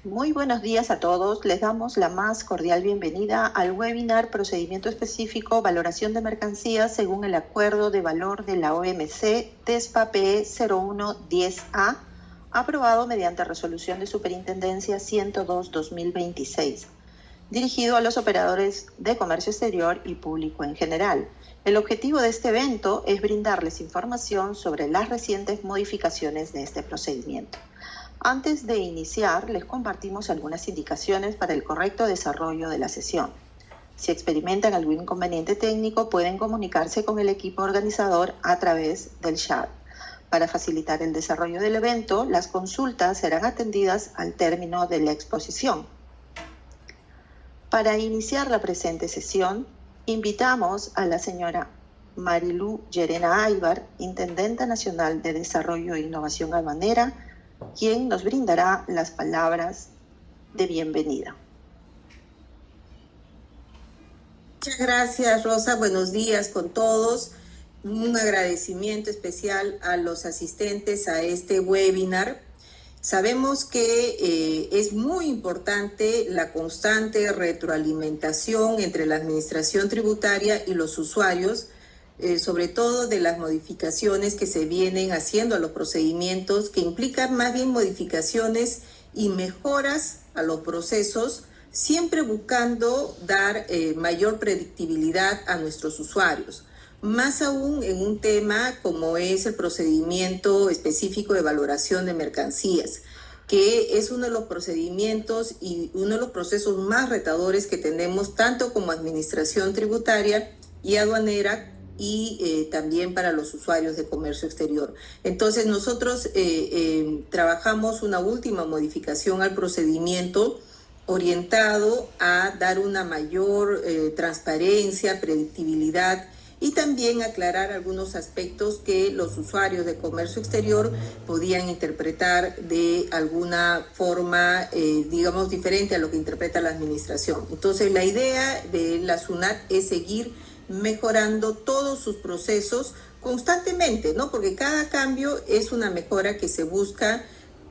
Muy buenos días a todos. Les damos la más cordial bienvenida al webinar Procedimiento Específico Valoración de Mercancías según el Acuerdo de Valor de la OMC TESPA-PE 0110A, aprobado mediante Resolución de Superintendencia 102-2026, dirigido a los operadores de comercio exterior y público en general. El objetivo de este evento es brindarles información sobre las recientes modificaciones de este procedimiento. Antes de iniciar, les compartimos algunas indicaciones para el correcto desarrollo de la sesión. Si experimentan algún inconveniente técnico, pueden comunicarse con el equipo organizador a través del chat. Para facilitar el desarrollo del evento, las consultas serán atendidas al término de la exposición. Para iniciar la presente sesión, invitamos a la señora Marilú Llerena Aybar, Intendenta Nacional de Desarrollo e Innovación Aduanera, quien nos brindará las palabras de bienvenida. Muchas gracias, Rosa. Buenos días con todos. Un agradecimiento especial a los asistentes a este webinar. Sabemos que es muy importante la constante retroalimentación entre la administración tributaria y los usuarios, sobre todo de las modificaciones que se vienen haciendo a los procedimientos, que implican más bien modificaciones y mejoras a los procesos, siempre buscando dar mayor predictibilidad a nuestros usuarios. Más aún en un tema como es el procedimiento específico de valoración de mercancías, que es uno de los procedimientos y uno de los procesos más retadores que tenemos tanto como administración tributaria y aduanera, y también para los usuarios de comercio exterior. Entonces nosotros trabajamos una última modificación al procedimiento orientado a dar una mayor transparencia, predictibilidad y también aclarar algunos aspectos que los usuarios de comercio exterior podían interpretar de alguna forma, digamos, diferente a lo que interpreta la administración. Entonces la idea de la SUNAT es seguir mejorando todos sus procesos constantemente, ¿no? Porque cada cambio es una mejora que se busca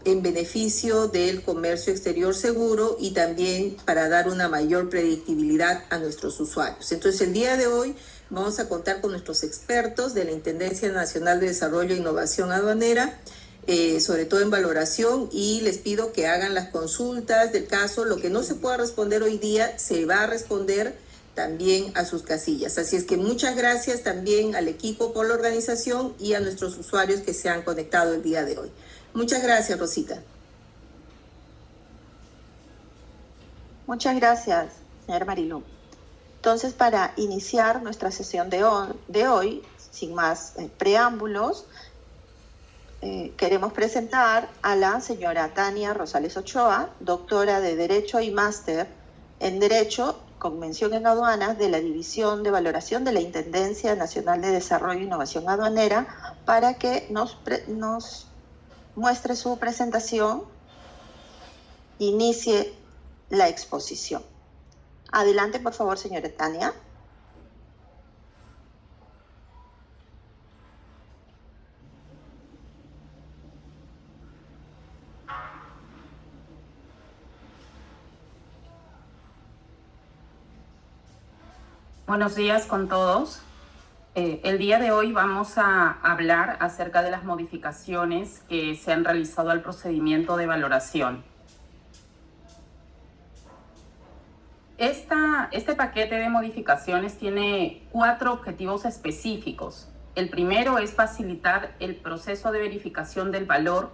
en beneficio del comercio exterior seguro y también para dar una mayor predictibilidad a nuestros usuarios. Entonces, el día de hoy vamos a contar con nuestros expertos de la Intendencia Nacional de Desarrollo e Innovación Aduanera, sobre todo en valoración, y les pido que hagan las consultas del caso. Lo que no se pueda responder hoy día se va a responder también a sus casillas. Así es que muchas gracias también al equipo por la organización y a nuestros usuarios que se han conectado el día de hoy. Muchas gracias, Rosita. Muchas gracias, señora Marilú. Entonces, para iniciar nuestra sesión de hoy, sin más preámbulos, queremos presentar a la señora Tania Rosales Ochoa, doctora de Derecho y máster en Derecho con mención en aduanas de la División de Valoración de la Intendencia Nacional de Desarrollo e Innovación Aduanera, para que nos muestre su presentación e inicie la exposición. Adelante, por favor, señora Tania. Buenos días con todos. El día de hoy vamos a hablar acerca de las modificaciones que se han realizado al procedimiento de valoración. Este paquete de modificaciones tiene 4 objetivos específicos. El primero es facilitar el proceso de verificación del valor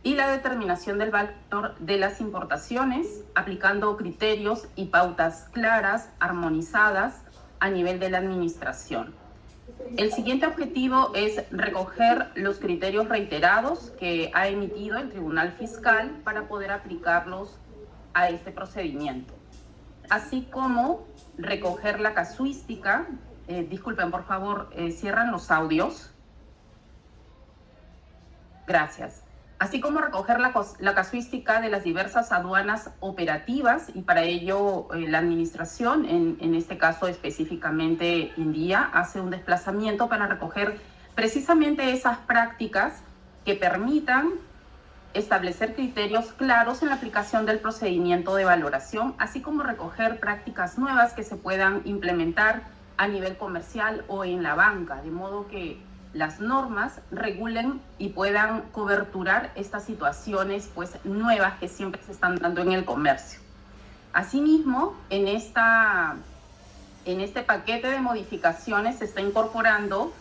y la determinación del valor de las importaciones, aplicando criterios y pautas claras, armonizadas a nivel de la administración. El siguiente objetivo es recoger los criterios reiterados que ha emitido el Tribunal Fiscal para poder aplicarlos a este procedimiento, así como recoger la casuística. Disculpen, por favor, cierran los audios. Gracias. Así como recoger la casuística de las diversas aduanas operativas, y para ello la administración, en este caso específicamente INDIA, hace un desplazamiento para recoger precisamente esas prácticas que permitan establecer criterios claros en la aplicación del procedimiento de valoración, así como recoger prácticas nuevas que se puedan implementar a nivel comercial o en la banca, de modo que las normas regulen y puedan coberturar estas situaciones pues, nuevas que siempre se están dando en el comercio. Asimismo, en este paquete de modificaciones se está incorporando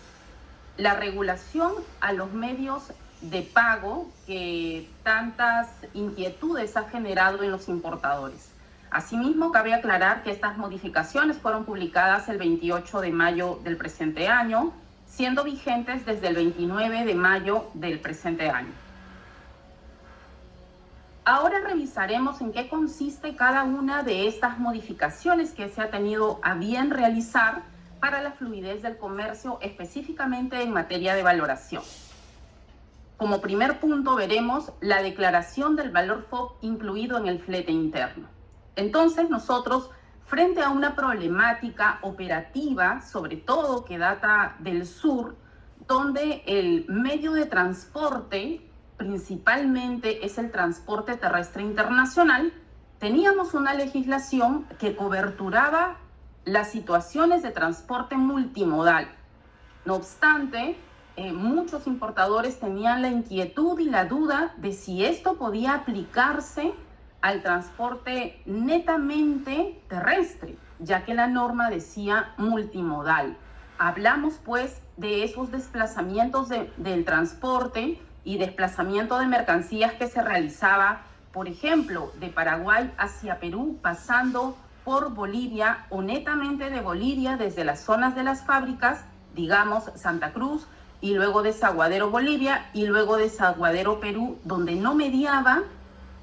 la regulación a los medios de pago que tantas inquietudes ha generado en los importadores. Asimismo, cabe aclarar que estas modificaciones fueron publicadas el 28 de mayo del presente año, siendo vigentes desde el 29 de mayo del presente año. Ahora revisaremos en qué consiste cada una de estas modificaciones que se ha tenido a bien realizar para la fluidez del comercio, específicamente en materia de valoración. Como primer punto veremos la declaración del valor FOB incluido en el flete interno. Entonces nosotros, frente a una problemática operativa, sobre todo que data del sur, donde el medio de transporte principalmente es el transporte terrestre internacional, teníamos una legislación que coberturaba las situaciones de transporte multimodal. No obstante, muchos importadores tenían la inquietud y la duda de si esto podía aplicarse al transporte netamente terrestre, ya que la norma decía multimodal. Hablamos pues de esos desplazamientos del transporte y desplazamiento de mercancías que se realizaba, por ejemplo, de Paraguay hacia Perú, pasando por Bolivia o netamente de Bolivia desde las zonas de las fábricas, digamos Santa Cruz, y luego Desaguadero Bolivia y luego Desaguadero Perú, donde no mediaba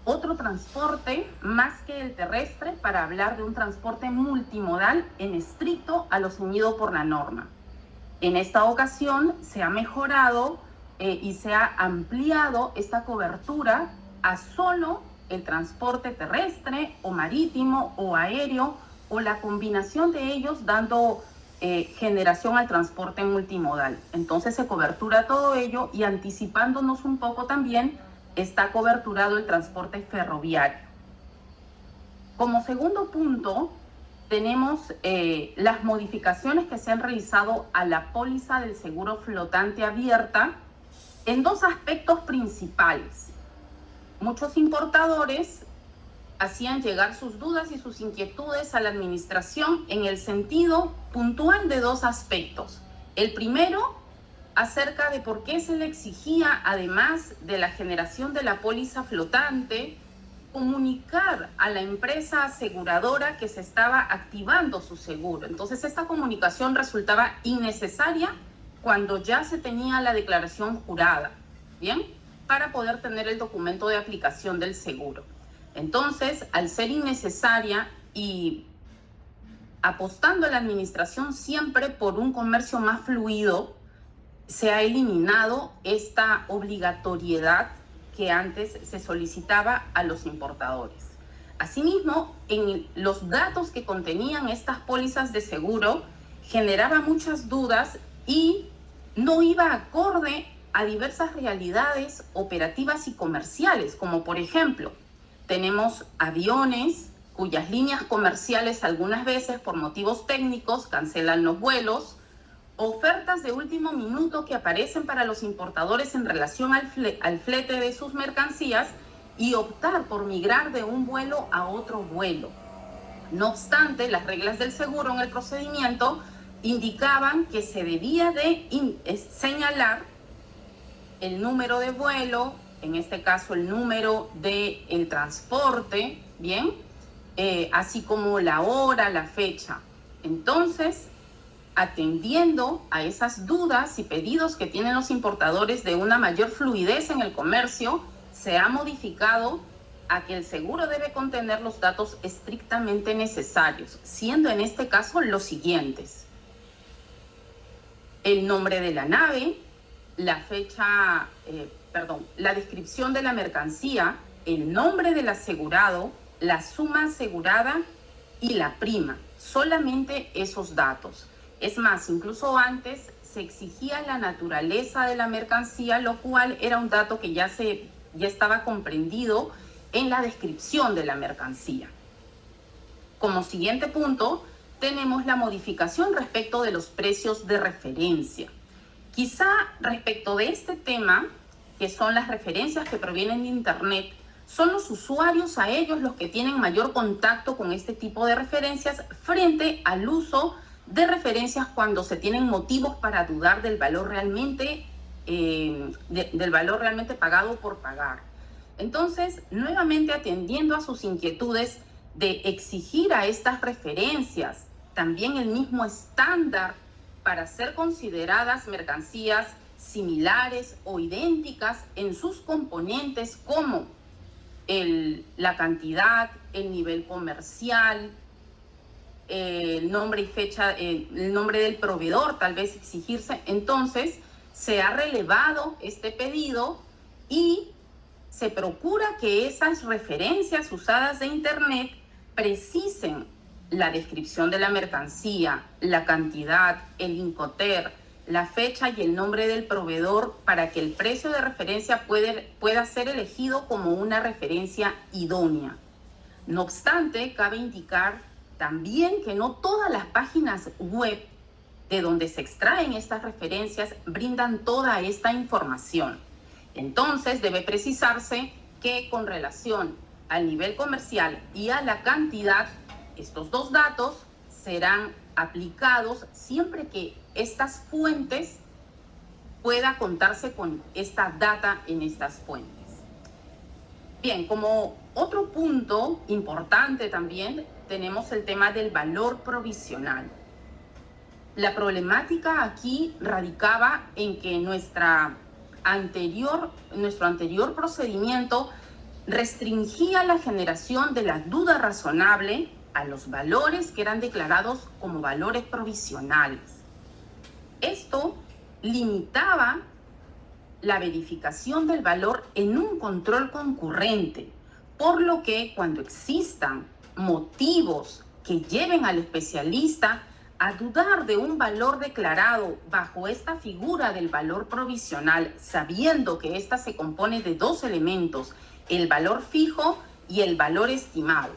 otro transporte más que el terrestre para hablar de un transporte multimodal en estricto a lo ceñido por la norma. En esta ocasión se ha mejorado y se ha ampliado esta cobertura a solo el transporte terrestre o marítimo o aéreo o la combinación de ellos dando generación al transporte multimodal. Entonces se cobertura todo ello y anticipándonos un poco también está coberturado el transporte ferroviario. Como segundo punto tenemos las modificaciones que se han realizado a la póliza del seguro flotante abierta en dos aspectos principales. Muchos importadores hacían llegar sus dudas y sus inquietudes a la administración en el sentido puntual de dos aspectos. El primero, acerca de por qué se le exigía, además de la generación de la póliza flotante, comunicar a la empresa aseguradora que se estaba activando su seguro. Entonces, esta comunicación resultaba innecesaria cuando ya se tenía la declaración jurada, ¿bien? Para poder tener el documento de aplicación del seguro. Entonces, al ser innecesaria y apostando a la administración siempre por un comercio más fluido, se ha eliminado esta obligatoriedad que antes se solicitaba a los importadores. Asimismo, en los datos que contenían estas pólizas de seguro generaba muchas dudas y no iba acorde a diversas realidades operativas y comerciales, como por ejemplo, tenemos aviones cuyas líneas comerciales algunas veces por motivos técnicos cancelan los vuelos, ofertas de último minuto que aparecen para los importadores en relación al flete de sus mercancías y optar por migrar de un vuelo a otro vuelo. No obstante, las reglas del seguro en el procedimiento indicaban que se debía de señalar el número de vuelo, en este caso el número del transporte, ¿bien? Así como la hora, la fecha. Entonces, atendiendo a esas dudas y pedidos que tienen los importadores de una mayor fluidez en el comercio, se ha modificado a que el seguro debe contener los datos estrictamente necesarios, siendo en este caso los siguientes: el nombre de la nave, la fecha, la descripción de la mercancía, el nombre del asegurado, la suma asegurada y la prima. Solamente esos datos. Es más, incluso antes se exigía la naturaleza de la mercancía, lo cual era un dato que ya se ya estaba comprendido en la descripción de la mercancía. Como siguiente punto, tenemos la modificación respecto de los precios de referencia. Quizá respecto de este tema, que son las referencias que provienen de Internet, son los usuarios a ellos los que tienen mayor contacto con este tipo de referencias frente al uso de referencias cuando se tienen motivos para dudar del valor realmente, pagado por pagar. Entonces, nuevamente atendiendo a sus inquietudes de exigir a estas referencias también el mismo estándar para ser consideradas mercancías similares o idénticas en sus componentes como la cantidad, el nivel comercial, el nombre y fecha, el nombre del proveedor, tal vez exigirse. Entonces, se ha relevado este pedido y se procura que esas referencias usadas de Internet precisen la descripción de la mercancía, la cantidad, el Incoterm, la fecha y el nombre del proveedor para que el precio de referencia pueda ser elegido como una referencia idónea. No obstante, cabe indicar también que no todas las páginas web de donde se extraen estas referencias brindan toda esta información. Entonces, debe precisarse que con relación al nivel comercial y a la cantidad, estos dos datos serán aplicados siempre que estas fuentes pueda contarse con esta data en estas fuentes. Bien, como otro punto importante también tenemos el tema del valor provisional. La problemática aquí radicaba en que nuestro anterior procedimiento restringía la generación de la duda razonable a los valores que eran declarados como valores provisionales. Esto limitaba la verificación del valor en un control concurrente, por lo que cuando existan motivos que lleven al especialista a dudar de un valor declarado bajo esta figura del valor provisional, sabiendo que ésta se compone de dos elementos, el valor fijo y el valor estimado.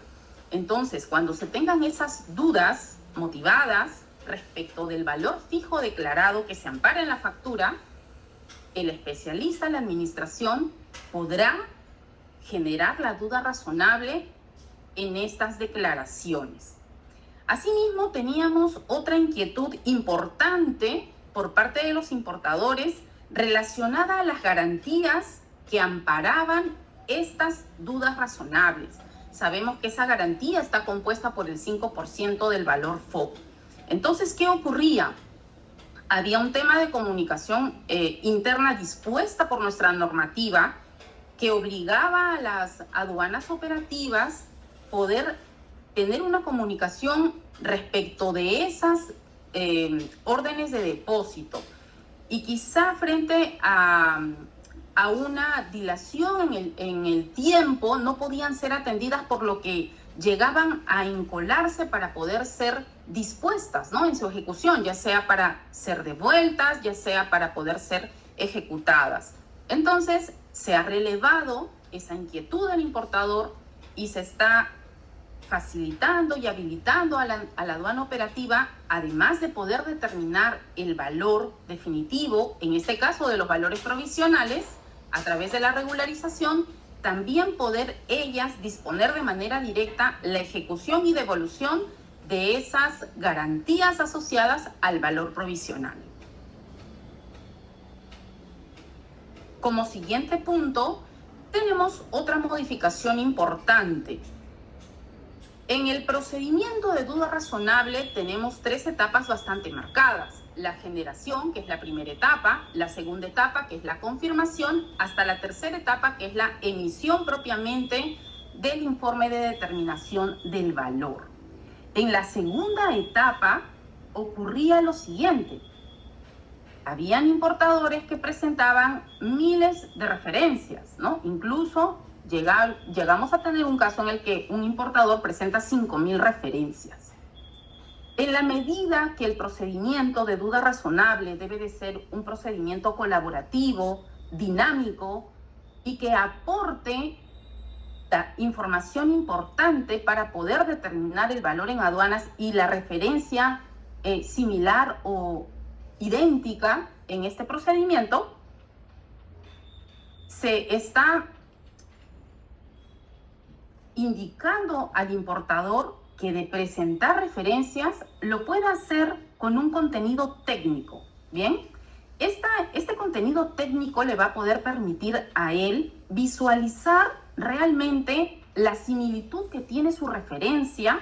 Entonces, cuando se tengan esas dudas motivadas respecto del valor fijo declarado que se ampara en la factura, el especialista, la administración, podrá generar la duda razonable en estas declaraciones. Asimismo, teníamos otra inquietud importante por parte de los importadores relacionada a las garantías que amparaban estas dudas razonables. Sabemos que esa garantía está compuesta por el 5% del valor FOB. Entonces, ¿qué ocurría? Había un tema de comunicación interna dispuesta por nuestra normativa que obligaba a las aduanas operativas poder tener una comunicación respecto de esas órdenes de depósito. Y quizá frente a una dilación en el tiempo no podían ser atendidas, por lo que llegaban a encolarse para poder ser dispuestas, ¿no?, en su ejecución, ya sea para ser devueltas, ya sea para poder ser ejecutadas. Entonces, se ha relevado esa inquietud del importador y se está facilitando y habilitando a la aduana operativa, además de poder determinar el valor definitivo, en este caso de los valores provisionales, a través de la regularización, también poder ellas disponer de manera directa la ejecución y devolución de esas garantías asociadas al valor provisional. Como siguiente punto, tenemos otra modificación importante. En el procedimiento de duda razonable tenemos tres etapas bastante marcadas: la generación, que es la primera etapa; la segunda etapa, que es la confirmación; hasta la tercera etapa, que es la emisión propiamente del informe de determinación del valor. En la segunda etapa ocurría lo siguiente: habían importadores que presentaban miles de referencias, ¿no? Incluso llegamos a tener un caso en el que un importador presenta 5.000 referencias. En la medida que el procedimiento de duda razonable debe de ser un procedimiento colaborativo, dinámico, y que aporte información importante para poder determinar el valor en aduanas y la referencia similar o idéntica en este procedimiento, se está indicando al importador que de presentar referencias lo pueda hacer con un contenido técnico. Bien, este contenido técnico le va a poder permitir a él visualizar realmente la similitud que tiene su referencia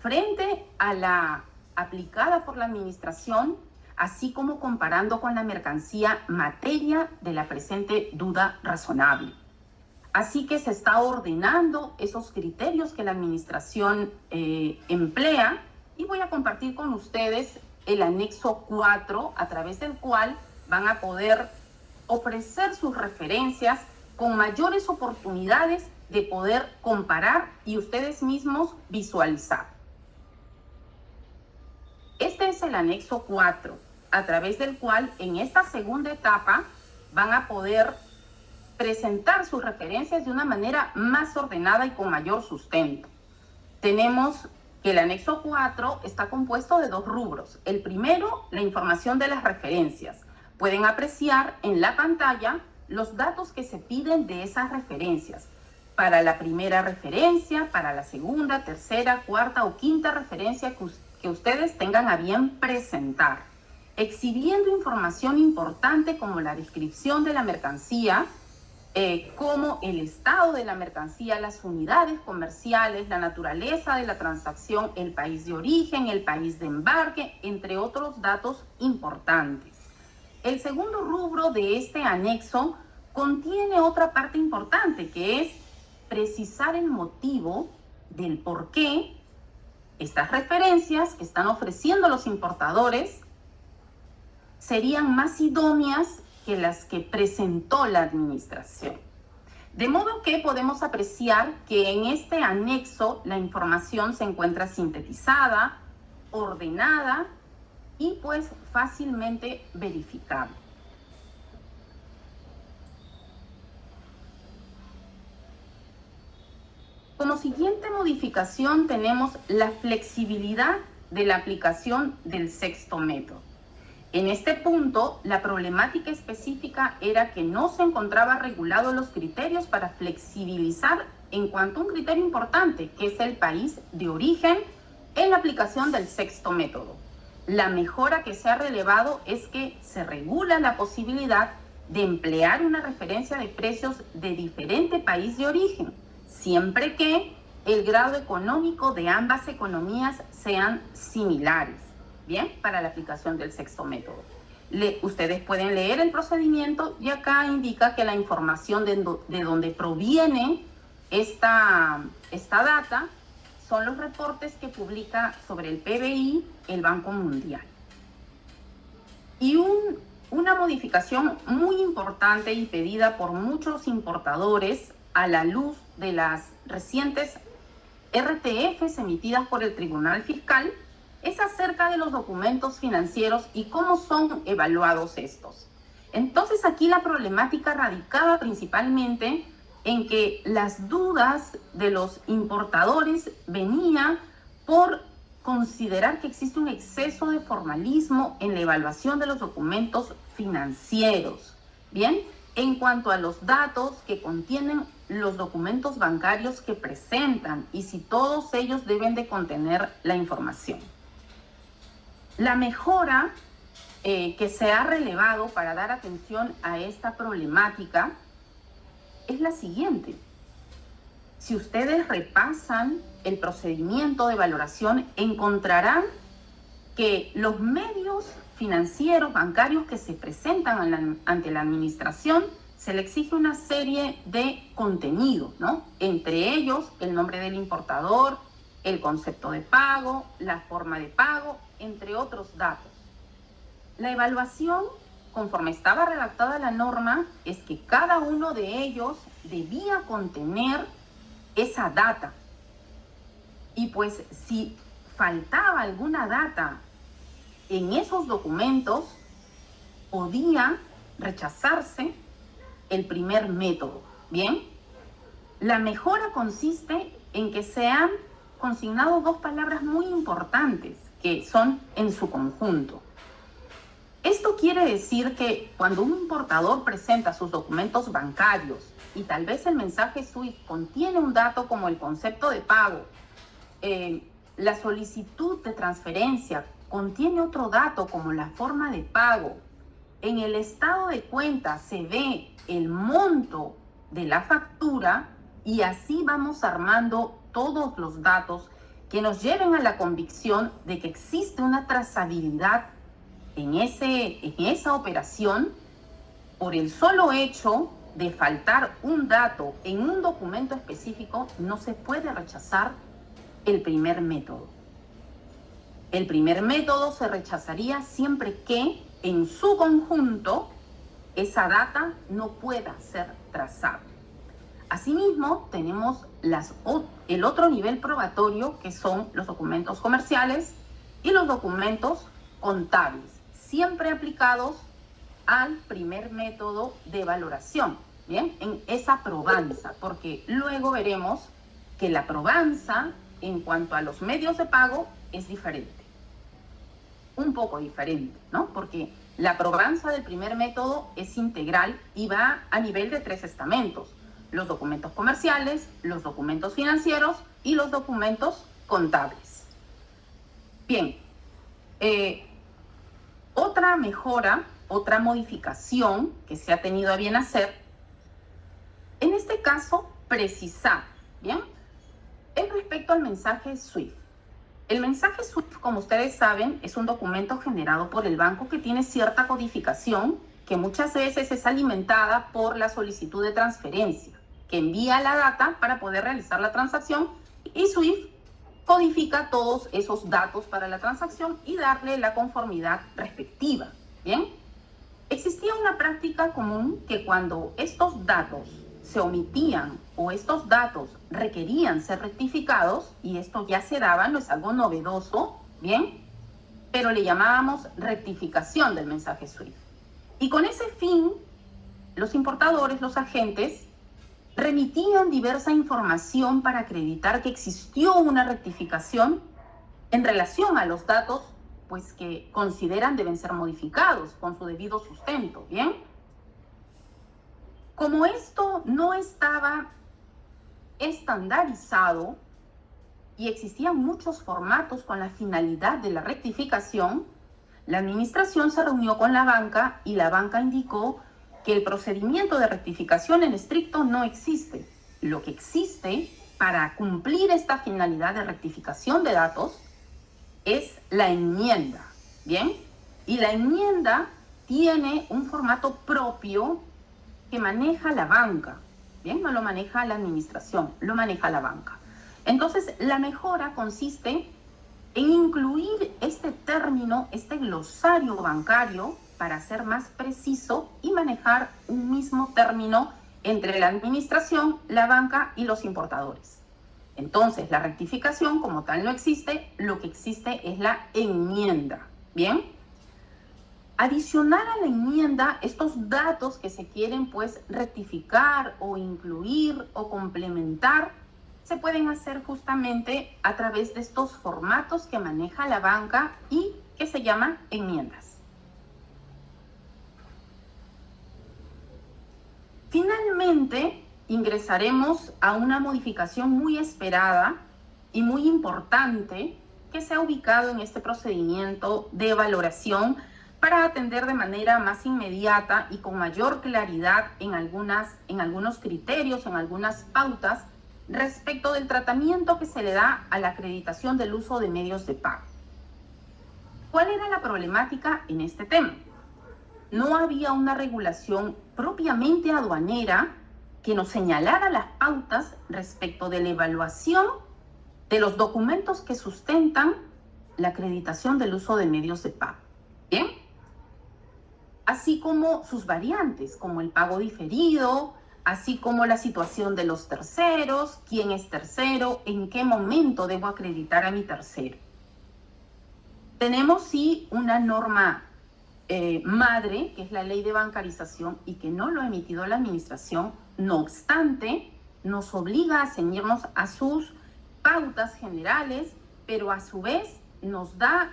frente a la aplicada por la administración, así como comparando con la mercancía materia de la presente duda razonable. Así que se está ordenando esos criterios que la administración emplea, y voy a compartir con ustedes el anexo 4, a través del cual van a poder ofrecer sus referencias con mayores oportunidades de poder comparar y ustedes mismos visualizar. Este es el anexo 4, a través del cual en esta segunda etapa van a poder presentar sus referencias de una manera más ordenada y con mayor sustento. Tenemos que el anexo 4 está compuesto de 2 rubros. El primero, la información de las referencias. Pueden apreciar en la pantalla los datos que se piden de esas referencias. Para la primera referencia, para la segunda, tercera, cuarta o quinta referencia que ustedes tengan a bien presentar, exhibiendo información importante como la descripción de la mercancía, como el estado de la mercancía, las unidades comerciales, la naturaleza de la transacción, el país de origen, el país de embarque, entre otros datos importantes. El segundo rubro de este anexo contiene otra parte importante, que es precisar el motivo del por qué estas referencias que están ofreciendo los importadores serían más idóneas que las que presentó la administración. De modo que podemos apreciar que en este anexo la información se encuentra sintetizada, ordenada y pues fácilmente verificable. Como siguiente modificación tenemos la flexibilidad de la aplicación del sexto método. En este punto, la problemática específica era que no se encontraba regulados los criterios para flexibilizar en cuanto a un criterio importante, que es el país de origen, en la aplicación del sexto método. La mejora que se ha relevado es que se regula la posibilidad de emplear una referencia de precios de diferente país de origen, siempre que el grado económico de ambas economías sean similares. Bien, para la aplicación del sexto método. Ustedes pueden leer el procedimiento y acá indica que la información de donde proviene esta data son los reportes que publica sobre el PBI el Banco Mundial. Y una modificación muy importante y pedida por muchos importadores a la luz de las recientes RTFs emitidas por el Tribunal Fiscal es acerca de los documentos financieros y cómo son evaluados estos. Entonces aquí la problemática radicaba principalmente en que las dudas de los importadores venía por considerar que existe un exceso de formalismo en la evaluación de los documentos financieros. Bien, en cuanto a los datos que contienen los documentos bancarios que presentan y si todos ellos deben de contener la información. La mejora que se ha relevado para dar atención a esta problemática es la siguiente. Si ustedes repasan el procedimiento de valoración, encontrarán que los medios financieros, bancarios que se presentan ante la administración, se le exige una serie de contenidos, ¿no? Entre ellos, el nombre del importador, el concepto de pago, la forma de pago, entre otros datos. La evaluación, conforme estaba redactada la norma, es que cada uno de ellos debía contener esa data. Y pues si faltaba alguna data en esos documentos, podía rechazarse el primer método. Bien, la mejora consiste en que se han consignado dos palabras muy importantes que son en su conjunto. Esto quiere decir que cuando un importador presenta sus documentos bancarios y tal vez el mensaje SWIFT contiene un dato como el concepto de pago, la solicitud de transferencia contiene otro dato como la forma de pago, en el estado de cuenta se ve el monto de la factura y así vamos armando todos los datos que nos lleven a la convicción de que existe una trazabilidad en esa operación por el solo hecho de faltar un dato en un documento específico. No se puede rechazar el primer método. El primer método se rechazaría siempre que en su conjunto esa data no pueda ser trazable. Asimismo, tenemos el otro nivel probatorio, que son los documentos comerciales y los documentos contables, siempre aplicados al primer método de valoración, ¿bien? En esa probanza, porque luego veremos que la probanza en cuanto a los medios de pago es diferente, un poco diferente, ¿no? Porque la probanza del primer método es integral y va a nivel de 3 estamentos: los documentos comerciales, los documentos financieros y los documentos contables. Bien, otra mejora, otra modificación que se ha tenido a bien hacer, en este caso, precisar, ¿bien? Es respecto al mensaje SWIFT. El mensaje SWIFT, como ustedes saben, es un documento generado por el banco que tiene cierta codificación que muchas veces es alimentada por la solicitud de transferencia, que envía la data para poder realizar la transacción, y SWIFT codifica todos esos datos para la transacción y darle la conformidad respectiva. Bien, existía una práctica común que cuando estos datos se omitían o estos datos requerían ser rectificados, y esto ya se daba, no es algo novedoso, bien, pero le llamábamos rectificación del mensaje SWIFT. Y con ese fin, los importadores, los agentes, remitían diversa información para acreditar que existió una rectificación en relación a los datos, pues, que consideran deben ser modificados con su debido sustento, ¿bien? Como esto no estaba estandarizado y existían muchos formatos con la finalidad de la rectificación, la administración se reunió con la banca y la banca indicó que el procedimiento de rectificación en estricto no existe. Lo que existe para cumplir esta finalidad de rectificación de datos es la enmienda, ¿bien? Y la enmienda tiene un formato propio que maneja la banca, ¿bien? No lo maneja la administración, lo maneja la banca. Entonces, la mejora consiste en incluir este término, este glosario bancario, para ser más preciso y manejar un mismo término entre la administración, la banca y los importadores. Entonces, la rectificación como tal no existe, lo que existe es la enmienda, ¿bien? Adicional a la enmienda, estos datos que se quieren, pues, rectificar o incluir o complementar, se pueden hacer justamente a través de estos formatos que maneja la banca y que se llaman enmiendas. Finalmente, ingresaremos a una modificación muy esperada y muy importante que se ha ubicado en este procedimiento de valoración para atender de manera más inmediata y con mayor claridad en algunos criterios, en algunas pautas respecto del tratamiento que se le da a la acreditación del uso de medios de pago. ¿Cuál era la problemática en este tema? No había una regulación propiamente aduanera que nos señalara las pautas respecto de la evaluación de los documentos que sustentan la acreditación del uso de medios de pago. ¿Bien? Así como sus variantes, como el pago diferido, así como la situación de los terceros, quién es tercero, en qué momento debo acreditar a mi tercero. Tenemos sí una norma madre, que es la ley de bancarización, y que no lo ha emitido la administración, no obstante, nos obliga a ceñirnos a sus pautas generales, pero a su vez nos da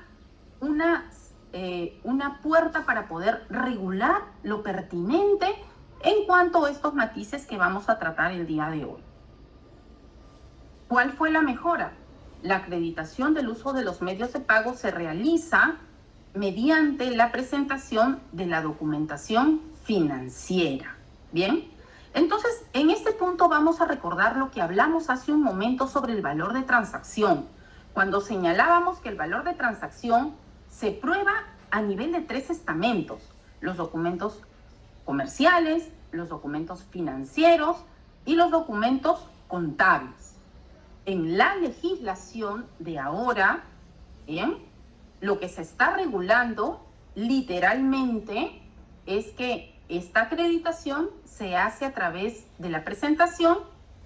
una puerta para poder regular lo pertinente en cuanto a estos matices que vamos a tratar el día de hoy. ¿Cuál fue la mejora? La acreditación del uso de los medios de pago se realiza mediante la presentación de la documentación financiera. ¿Bien? Entonces, en este punto vamos a recordar lo que hablamos hace un momento sobre el valor de transacción, cuando señalábamos que el valor de transacción se prueba a nivel de 3 estamentos: los documentos comerciales, los documentos financieros y los documentos contables. En la legislación de ahora, ¿bien?, lo que se está regulando literalmente es que esta acreditación se hace a través de la presentación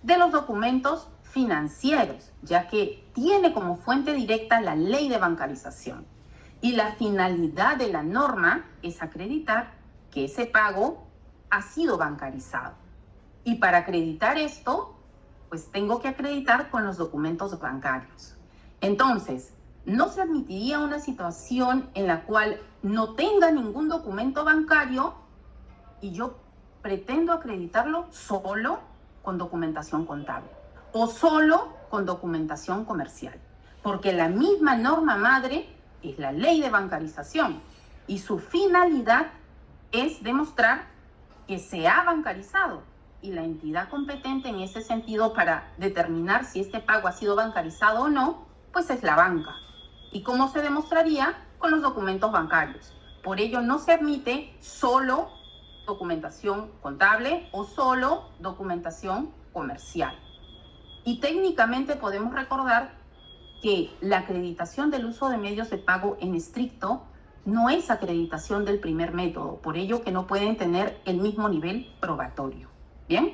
de los documentos financieros, ya que tiene como fuente directa la ley de bancarización. Y la finalidad de la norma es acreditar que ese pago ha sido bancarizado. Y para acreditar esto, pues tengo que acreditar con los documentos bancarios. Entonces, no se admitiría una situación en la cual no tenga ningún documento bancario y yo pretendo acreditarlo solo con documentación contable o solo con documentación comercial, porque la misma norma madre es la ley de bancarización y su finalidad es demostrar que se ha bancarizado, y la entidad competente en ese sentido para determinar si este pago ha sido bancarizado o no, pues es la banca. ¿Y cómo se demostraría? Con los documentos bancarios. Por ello no se admite solo documentación contable o solo documentación comercial. Y técnicamente podemos recordar que la acreditación del uso de medios de pago en estricto no es acreditación del primer método, por ello que no pueden tener el mismo nivel probatorio. ¿Bien?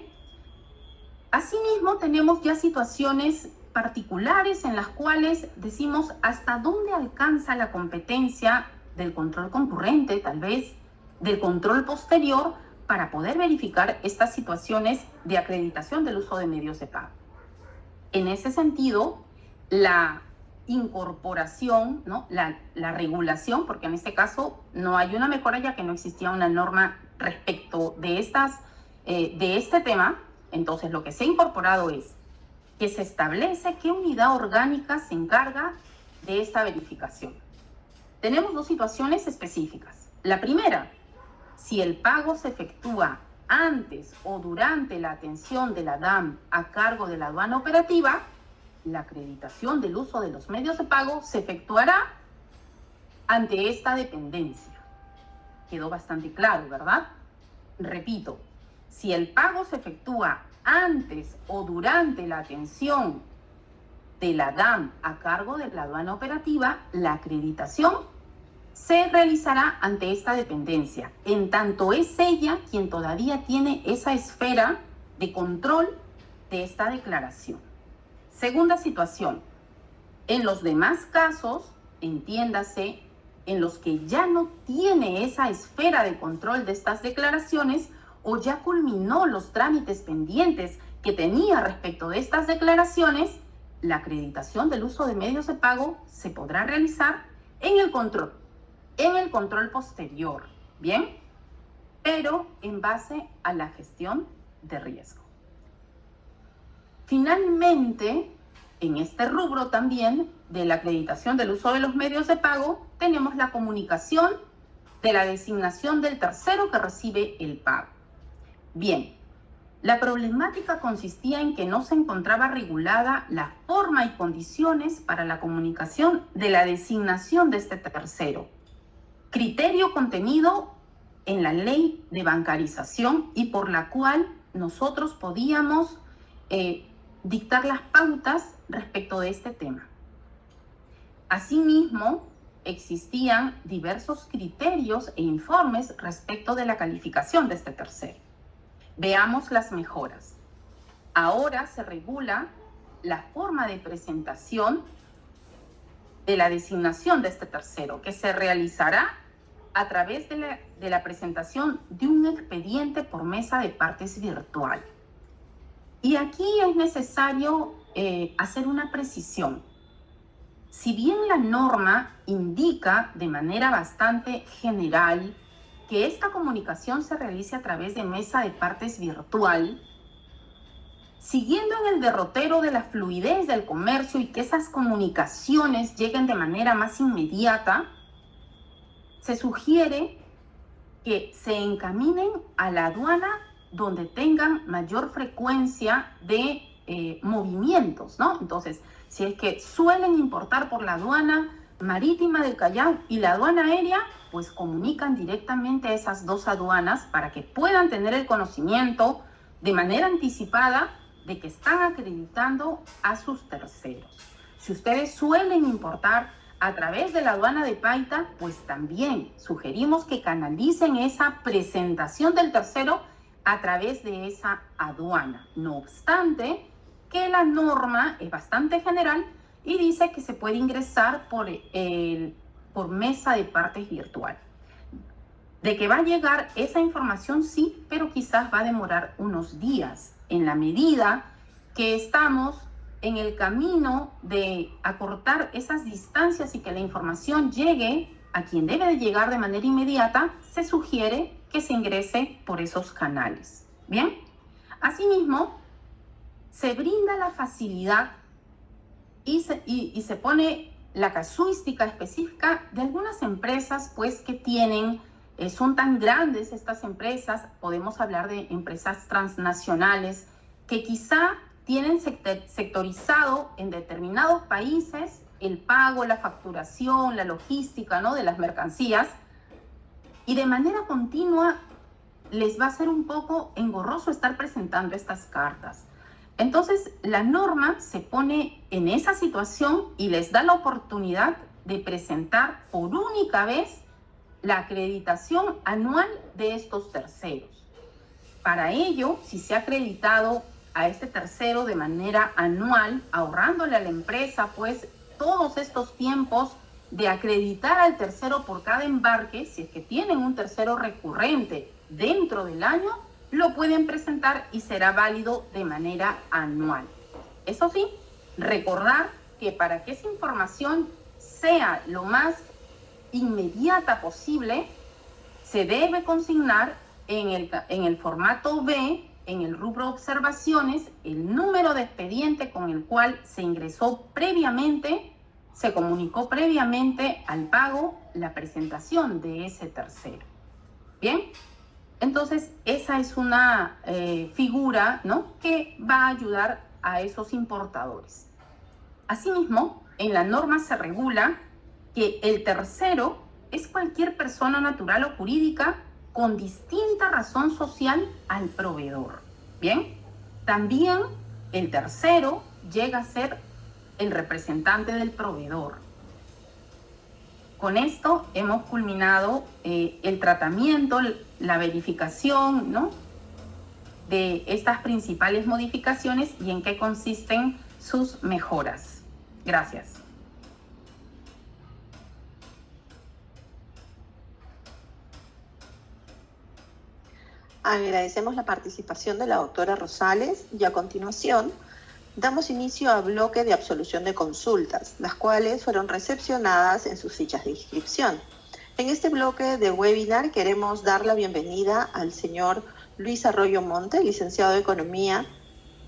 Asimismo, tenemos ya situaciones particulares en las cuales decimos hasta dónde alcanza la competencia del control concurrente, tal vez del control posterior, para poder verificar estas situaciones de acreditación del uso de medios de pago. En ese sentido, la incorporación, ¿no?, la regulación, porque en este caso no hay una mejora ya que no existía una norma respecto de este tema. Entonces lo que se ha incorporado es que se establece qué unidad orgánica se encarga de esta verificación. Tenemos 2 situaciones específicas. La primera, si el pago se efectúa antes o durante la atención de la DAM a cargo de la aduana operativa, la acreditación del uso de los medios de pago se efectuará ante esta dependencia. Quedó bastante claro, ¿verdad? Repito, si el pago se efectúa antes o durante la atención de la DAM a cargo de la aduana operativa, la acreditación se realizará ante esta dependencia, en tanto es ella quien todavía tiene esa esfera de control de esta declaración. Segunda situación, en los demás casos, entiéndase, en los que ya no tiene esa esfera de control de estas declaraciones o ya culminó los trámites pendientes que tenía respecto de estas declaraciones, la acreditación del uso de medios de pago se podrá realizar en el control posterior, ¿bien? Pero en base a la gestión de riesgo. Finalmente, en este rubro también de la acreditación del uso de los medios de pago, tenemos la comunicación de la designación del tercero que recibe el pago. Bien, la problemática consistía en que no se encontraba regulada la forma y condiciones para la comunicación de la designación de este tercero, criterio contenido en la ley de bancarización y por la cual nosotros podíamos dictar las pautas respecto de este tema. Asimismo, existían diversos criterios e informes respecto de la calificación de este tercero. Veamos las mejoras. Ahora se regula la forma de presentación de la designación de este tercero, que se realizará a través de la presentación de un expediente por mesa de partes virtual. Y aquí es necesario hacer una precisión. Si bien la norma indica de manera bastante general que esta comunicación se realice a través de mesa de partes virtual, siguiendo en el derrotero de la fluidez del comercio y que esas comunicaciones lleguen de manera más inmediata, se sugiere que se encaminen a la aduana donde tengan mayor frecuencia de movimientos, ¿no? Entonces, si es que suelen importar por la aduana marítima del Callao y la aduana aérea, pues comunican directamente a esas dos aduanas para que puedan tener el conocimiento de manera anticipada de que están acreditando a sus terceros. Si ustedes suelen importar a través de la aduana de Paita, pues también sugerimos que canalicen esa presentación del tercero a través de esa aduana. No obstante, que la norma es bastante general y dice que se puede ingresar por mesa de partes virtual. De que va a llegar esa información, sí, pero quizás va a demorar unos días, en la medida que estamos en el camino de acortar esas distancias y que la información llegue a quien debe de llegar de manera inmediata. Se sugiere que se ingrese por esos canales. Bien, asimismo, se brinda la facilidad y se pone la casuística específica de algunas empresas, pues que tienen, son tan grandes estas empresas, podemos hablar de empresas transnacionales que quizá tienen sectorizado en determinados países el pago, la facturación, la logística, ¿no?, de las mercancías, y de manera continua les va a ser un poco engorroso estar presentando estas cartas. Entonces, la norma se pone en esa situación y les da la oportunidad de presentar por única vez la acreditación anual de estos terceros. Para ello, si se ha acreditado a este tercero de manera anual, ahorrándole a la empresa pues todos estos tiempos de acreditar al tercero por cada embarque, si es que tienen un tercero recurrente dentro del año, lo pueden presentar y será válido de manera anual. Eso sí, recordar que para que esa información sea lo más inmediata posible, se debe consignar en el formato B, en el rubro observaciones, el número de expediente con el cual se ingresó previamente, se comunicó previamente al pago la presentación de ese tercero. Bien, entonces esa es una figura, ¿no?, que va a ayudar a esos importadores. Asimismo, en la norma se regula que el tercero es cualquier persona natural o jurídica con distinta razón social al proveedor. Bien, también el tercero llega a ser el representante del proveedor. Con esto hemos culminado el tratamiento, la verificación, ¿no?, de estas principales modificaciones y en qué consisten sus mejoras. Gracias. Agradecemos la participación de la doctora Rosales y a continuación damos inicio a bloque de absolución de consultas, las cuales fueron recepcionadas en sus fichas de inscripción. En este bloque de webinar queremos dar la bienvenida al señor Luis Arroyo Monte, licenciado de Economía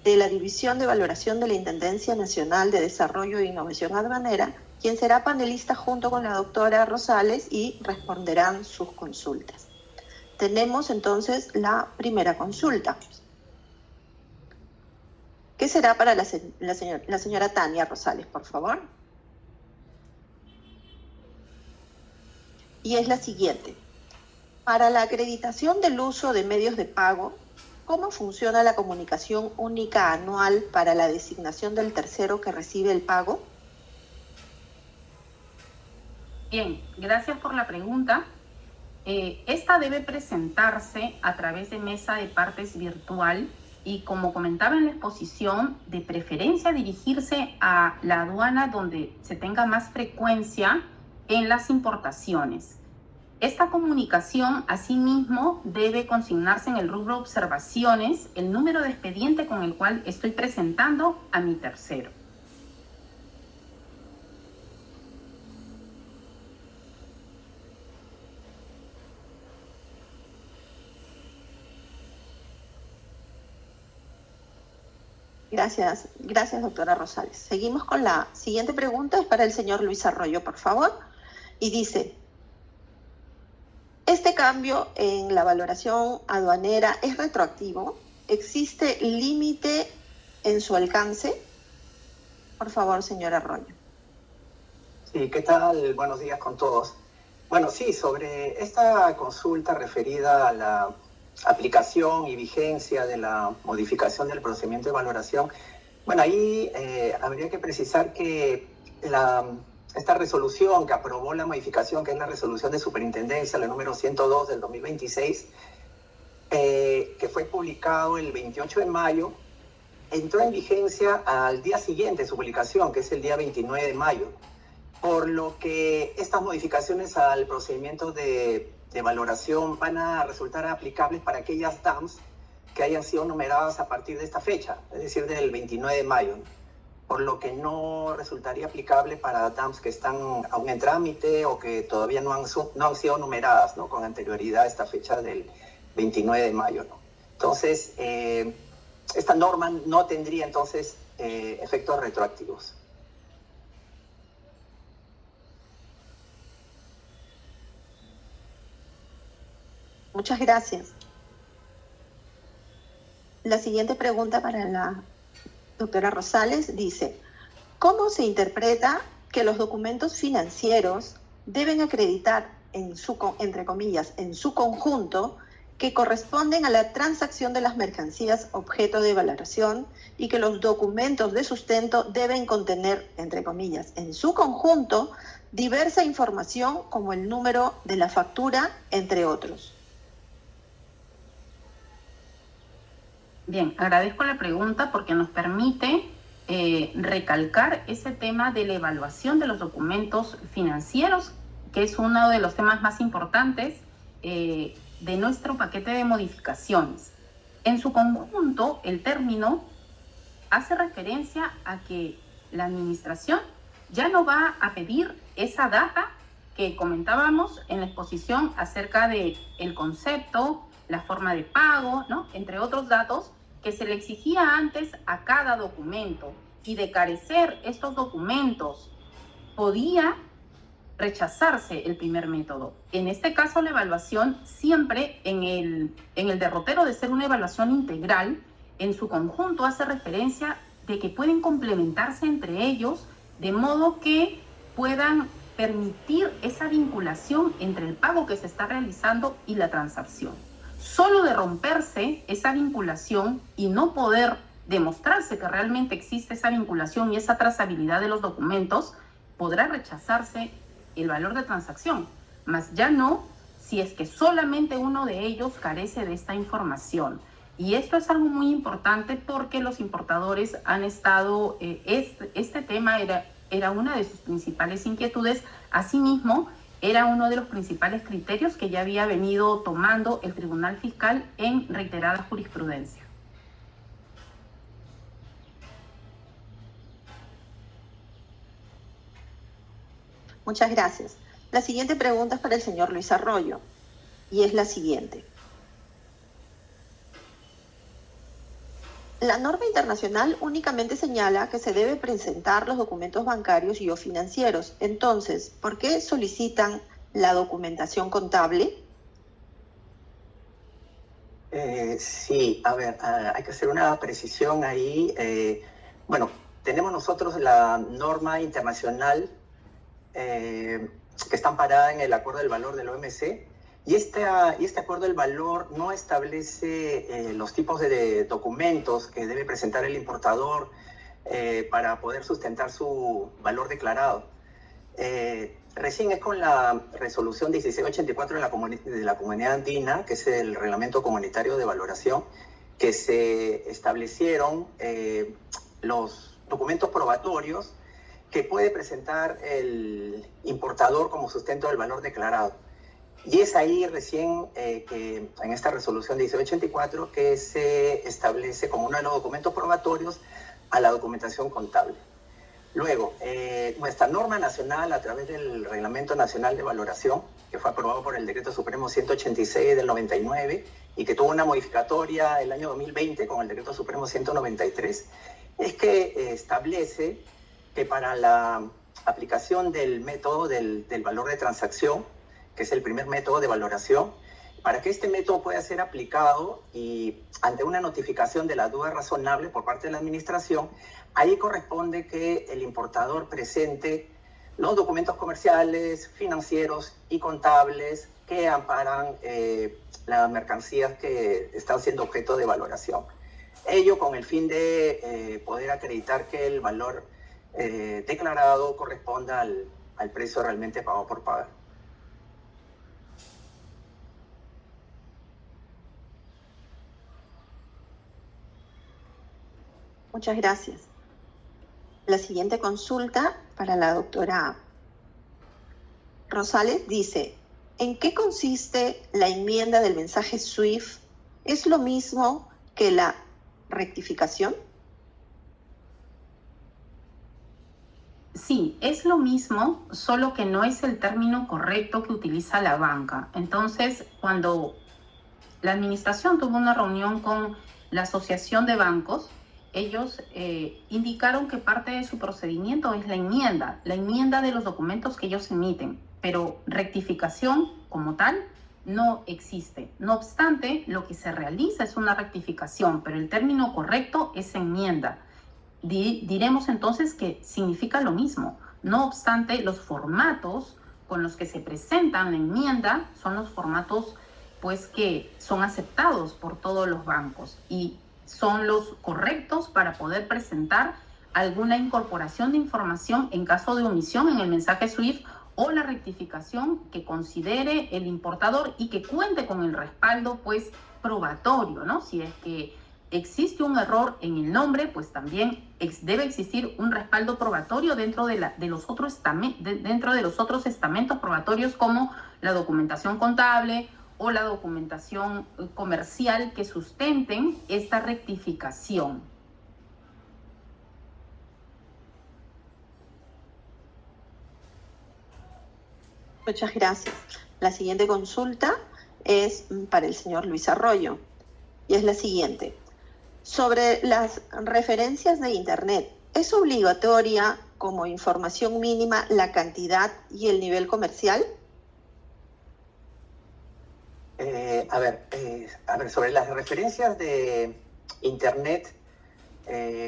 de la División de Valoración de la Intendencia Nacional de Desarrollo e Innovación Aduanera, quien será panelista junto con la doctora Rosales y responderán sus consultas. Tenemos entonces la primera consulta, que será para la señora Tania Rosales, por favor. Y es la siguiente. Para la acreditación del uso de medios de pago, ¿cómo funciona la comunicación única anual para la designación del tercero que recibe el pago? Bien, gracias por la pregunta. Esta debe presentarse a través de mesa de partes virtual y, como comentaba en la exposición, de preferencia dirigirse a la aduana donde se tenga más frecuencia en las importaciones. Esta comunicación, asimismo, debe consignarse en el rubro observaciones el número de expediente con el cual estoy presentando a mi tercero. Gracias, doctora Rosales. Seguimos con la siguiente pregunta, es para el señor Luis Arroyo, por favor. Y dice, ¿este cambio en la valoración aduanera es retroactivo? ¿Existe límite en su alcance? Por favor, señor Arroyo. Sí, ¿qué tal? Buenos días con todos. Bueno, sí, sobre esta consulta referida a la aplicación y vigencia de la modificación del procedimiento de valoración, bueno, ahí habría que precisar que esta resolución que aprobó la modificación, que es la resolución de superintendencia, la número 102 del 2026, que fue publicado el 28 de mayo, entró en vigencia al día siguiente de su publicación, que es el día 29 de mayo, por lo que estas modificaciones al procedimiento de valoración van a resultar aplicables para aquellas DAMs que hayan sido numeradas a partir de esta fecha, es decir, del 29 de mayo, por lo que no resultaría aplicable para DAMs que están aún en trámite o que todavía no han sido numeradas, ¿no?, con anterioridad a esta fecha del 29 de mayo, ¿no? Entonces, esta norma no tendría entonces efectos retroactivos. Muchas gracias. La siguiente pregunta para la doctora Rosales dice, ¿cómo se interpreta que los documentos financieros deben acreditar, entre comillas, en su conjunto, que corresponden a la transacción de las mercancías objeto de valoración y que los documentos de sustento deben contener, entre comillas, en su conjunto, diversa información como el número de la factura, entre otros? Bien, agradezco la pregunta porque nos permite recalcar ese tema de la evaluación de los documentos financieros, que es uno de los temas más importantes de nuestro paquete de modificaciones. En su conjunto, el término hace referencia a que la administración ya no va a pedir esa data que comentábamos en la exposición acerca de el concepto, la forma de pago, ¿no?, entre otros datos que se le exigía antes a cada documento, y de carecer estos documentos podía rechazarse el primer método. En este caso, la evaluación siempre en el derrotero de ser una evaluación integral, en su conjunto hace referencia de que pueden complementarse entre ellos de modo que puedan permitir esa vinculación entre el pago que se está realizando y la transacción. Solo de romperse esa vinculación y no poder demostrarse que realmente existe esa vinculación y esa trazabilidad de los documentos, podrá rechazarse el valor de transacción, mas ya no si es que solamente uno de ellos carece de esta información. Y esto es algo muy importante porque los importadores han estado, este tema era una de sus principales inquietudes. Asimismo, era uno de los principales criterios que ya había venido tomando el Tribunal Fiscal en reiterada jurisprudencia. Muchas gracias. La siguiente pregunta es para el señor Luis Arroyo y es la siguiente. La norma internacional únicamente señala que se debe presentar los documentos bancarios y o financieros. Entonces, ¿por qué solicitan la documentación contable? Sí, a ver, hay que hacer una precisión ahí. Bueno, tenemos nosotros la norma internacional que está amparada en el Acuerdo del Valor del OMC, y este Acuerdo del Valor no establece los tipos de documentos que debe presentar el importador para poder sustentar su valor declarado. Recién es con la resolución 1684 de la Comunidad Andina, que es el Reglamento Comunitario de Valoración, que se establecieron los documentos probatorios que puede presentar el importador como sustento del valor declarado. Y es ahí recién que en esta resolución 1884 que se establece como uno de los documentos probatorios a la documentación contable. Luego, nuestra norma nacional a través del Reglamento Nacional de Valoración, que fue aprobado por el Decreto Supremo 186 del 99 y que tuvo una modificatoria el año 2020 con el Decreto Supremo 193, es que establece que para la aplicación del método del valor de transacción, que es el primer método de valoración, para que este método pueda ser aplicado y ante una notificación de la duda razonable por parte de la administración, ahí corresponde que el importador presente los documentos comerciales, financieros y contables que amparan las mercancías que están siendo objeto de valoración. Ello con el fin de poder acreditar que el valor declarado corresponda al precio realmente pagado por pagar. Muchas gracias. La siguiente consulta para la doctora Rosales dice, ¿en qué consiste la enmienda del mensaje SWIFT? ¿Es lo mismo que la rectificación? Sí, es lo mismo, solo que no es el término correcto que utiliza la banca. Entonces, cuando la administración tuvo una reunión con la Asociación de Bancos, ellos indicaron que parte de su procedimiento es la enmienda de los documentos que ellos emiten, pero rectificación como tal no existe. No obstante, lo que se realiza es una rectificación, pero el término correcto es enmienda. Diremos entonces que significa lo mismo. No obstante, los formatos con los que se presenta la enmienda son los formatos pues que son aceptados por todos los bancos y son los correctos para poder presentar alguna incorporación de información en caso de omisión en el mensaje SWIFT o la rectificación que considere el importador y que cuente con el respaldo pues probatorio, ¿no? Si es que existe un error en el nombre, pues también debe existir un respaldo probatorio dentro de los otros estamentos probatorios como la documentación contable o la documentación comercial que sustenten esta rectificación. Muchas gracias. La siguiente consulta es para el señor Luis Arroyo y es la siguiente. Sobre las referencias de Internet, ¿es obligatoria como información mínima la cantidad y el nivel comercial? Sobre las referencias de Internet,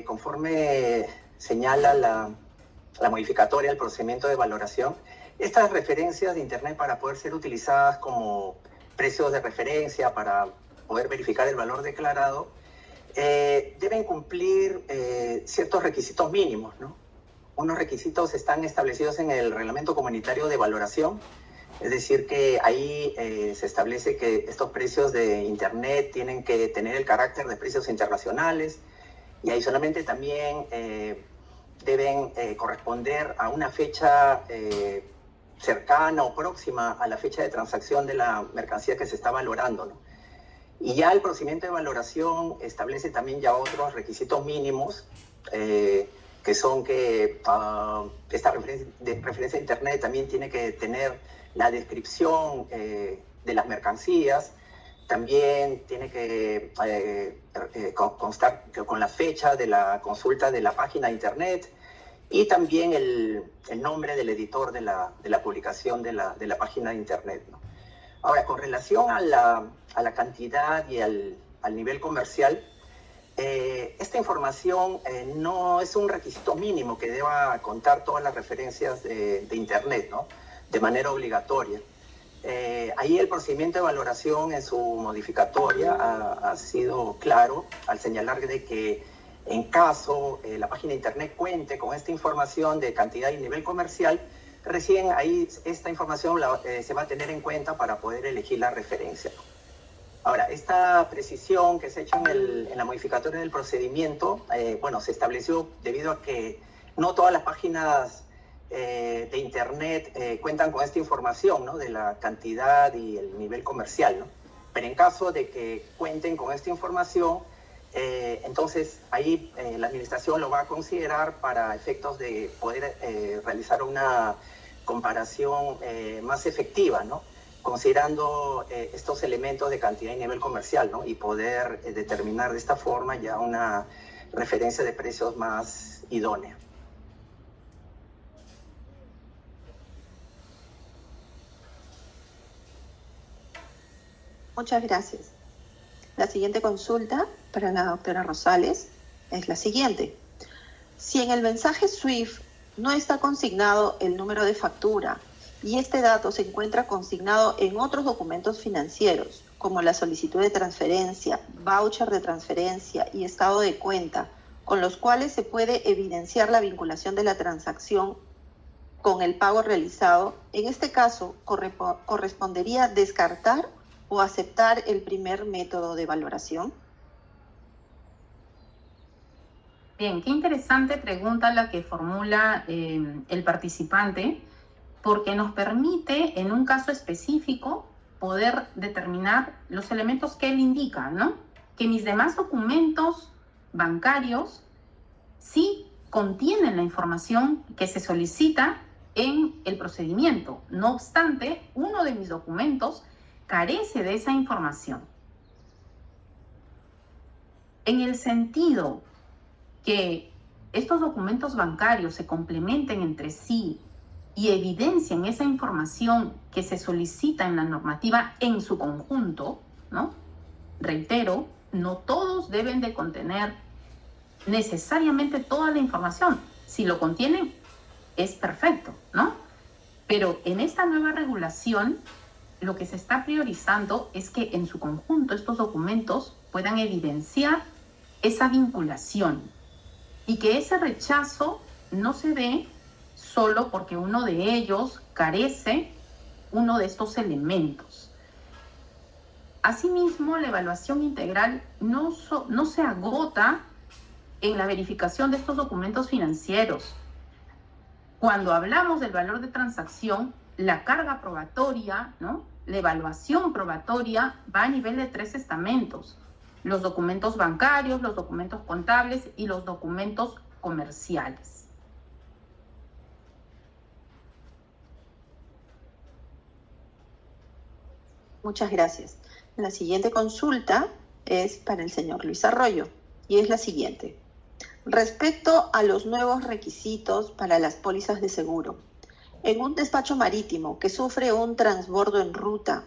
conforme señala la modificatoria del procedimiento de valoración, estas referencias de Internet para poder ser utilizadas como precios de referencia, para poder verificar el valor declarado, deben cumplir ciertos requisitos mínimos, ¿no? Unos requisitos están establecidos en el Reglamento Comunitario de Valoración, es decir, que ahí se establece que estos precios de Internet tienen que tener el carácter de precios internacionales y adicionalmente también deben corresponder a una fecha cercana o próxima a la fecha de transacción de la mercancía que se está valorando, ¿no? Y ya el procedimiento de valoración establece también ya otros requisitos mínimos, que son que esta referencia de Internet también tiene que tener la descripción de las mercancías, también tiene que constar con la fecha de la consulta de la página de Internet y también el nombre del editor de la publicación de la página de Internet, ¿no? Ahora, con relación a la cantidad y al nivel comercial, esta información no es un requisito mínimo que deba contar todas las referencias de Internet, ¿no? De manera obligatoria. Ahí el procedimiento de valoración en su modificatoria ha sido claro al señalar de que en caso la página de Internet cuente con esta información de cantidad y nivel comercial, recién ahí esta información se va a tener en cuenta para poder elegir la referencia. Ahora, esta precisión que se ha hecho en la modificatoria del procedimiento, se estableció debido a que no todas las páginas de Internet cuentan con esta información, ¿no? De la cantidad y el nivel comercial, ¿no? Pero en caso de que cuenten con esta información, entonces ahí la administración lo va a considerar para efectos de poder realizar una comparación más efectiva, ¿no? Considerando estos elementos de cantidad y nivel comercial, ¿no? Y poder determinar de esta forma ya una referencia de precios más idónea. Muchas gracias. La siguiente consulta para la doctora Rosales es la siguiente. Si en el mensaje SWIFT no está consignado el número de factura y este dato se encuentra consignado en otros documentos financieros, como la solicitud de transferencia, voucher de transferencia y estado de cuenta, con los cuales se puede evidenciar la vinculación de la transacción con el pago realizado, en este caso correspondería descartar o aceptar el primer método de valoración. Bien, qué interesante pregunta la que formula el participante, porque nos permite, en un caso específico, poder determinar los elementos que él indica, ¿no? Que mis demás documentos bancarios sí contienen la información que se solicita en el procedimiento. No obstante, uno de mis documentos carece de esa información. En el sentido que estos documentos bancarios se complementen entre sí y evidencien esa información que se solicita en la normativa en su conjunto, ¿no? Reitero, no todos deben de contener necesariamente toda la información. Si lo contienen, es perfecto, ¿no? Pero en esta nueva regulación, lo que se está priorizando es que en su conjunto estos documentos puedan evidenciar esa vinculación y que ese rechazo no se dé solo porque uno de ellos carece uno de estos elementos. Asimismo, la evaluación integral no se agota en la verificación de estos documentos financieros. Cuando hablamos del valor de transacción, la carga probatoria, ¿no? La evaluación probatoria va a nivel de 3 estamentos: los documentos bancarios, los documentos contables y los documentos comerciales. Muchas gracias. La siguiente consulta es para el señor Luis Arroyo y es la siguiente. Respecto a los nuevos requisitos para las pólizas de seguro, en un despacho marítimo que sufre un transbordo en ruta,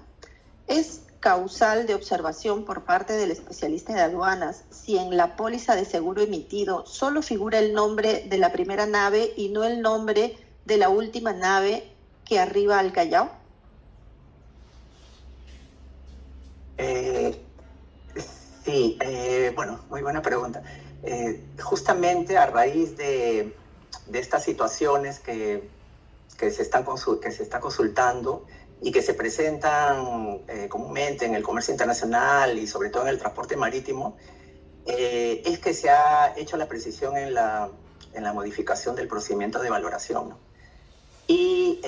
¿es causal de observación por parte del especialista de aduanas si en la póliza de seguro emitido solo figura el nombre de la primera nave y no el nombre de la última nave que arriba al Callao? Sí, bueno, muy buena pregunta. Justamente a raíz de estas situaciones que se está consultando y que se presentan comúnmente en el comercio internacional y sobre todo en el transporte marítimo, es que se ha hecho la precisión en la modificación del procedimiento de valoración, ¿no? Y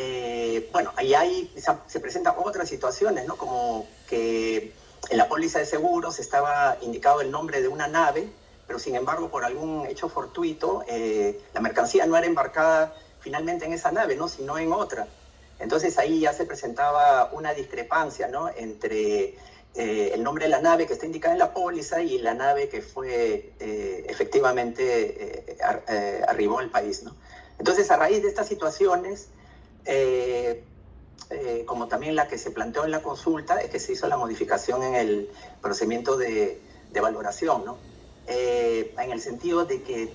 bueno, ahí se presentan otras situaciones, ¿no? Como que en la póliza de seguros estaba indicado el nombre de una nave, pero sin embargo por algún hecho fortuito la mercancía no era embarcada finalmente en esa nave, ¿no? Sino en otra. Entonces ahí ya se presentaba una discrepancia, ¿no? Entre el nombre de la nave que está indicada en la póliza y la nave que fue efectivamente arribó al país, ¿no? Entonces, a raíz de estas situaciones, como también la que se planteó en la consulta, es que se hizo la modificación en el procedimiento de valoración, ¿no? En el sentido de que